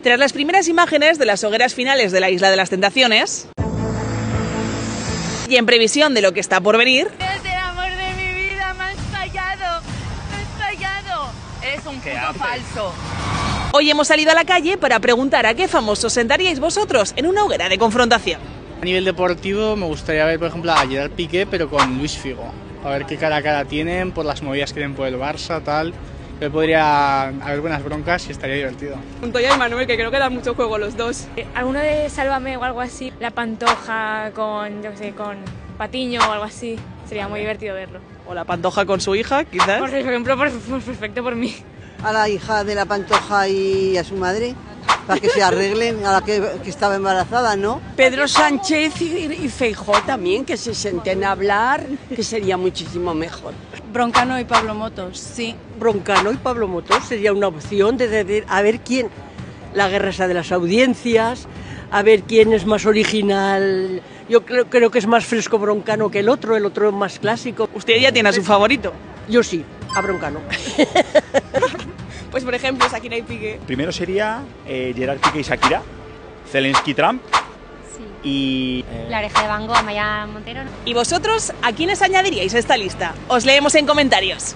Tras las primeras imágenes de las hogueras finales de la Isla de las Tentaciones, y en previsión de lo que está por venir, ¡Es el amor de mi vida! ¡Me has fallado! ¡Me has fallado! Eres un puto falso. hoy hemos salido a la calle para preguntar a qué famosos sentaríais vosotros en una hoguera de confrontación. A nivel deportivo me gustaría ver, por ejemplo, a Gerard Piqué, pero con Luis Figo. A ver qué cara a cara tienen, por las movidas que tienen por el Barça, tal. Pero podría haber buenas broncas y estaría divertido. Montoya y Manuel, que creo que dan mucho juego los dos. Alguno de Sálvame o algo así, La Pantoja con, yo qué sé, con Patiño o algo así. Sería muy divertido verlo. O la Pantoja con su hija, quizás. Por ejemplo, perfecto por mí. A la hija de la Pantoja y a su madre, para que se arreglen, a la que estaba embarazada, ¿no? Pedro Sánchez y Feijóo también, que se sienten a hablar, que sería muchísimo mejor. Broncano y Pablo Motos, sí. Broncano y Pablo Motos sería una opción de decir, a ver quién, la guerra esa de las audiencias, a ver quién es más original. Yo creo que es más fresco Broncano que el otro es más clásico. ¿Usted ya tiene a su favorito? Yo sí, a Broncano. Pues por ejemplo, Shakira y Piqué. Primero sería Gerard Piqué y Shakira, Zelensky Trump y... La Oreja de Van Gogh, Amaya Montero. ¿Y vosotros a quiénes añadiríais a esta lista? Os leemos en comentarios.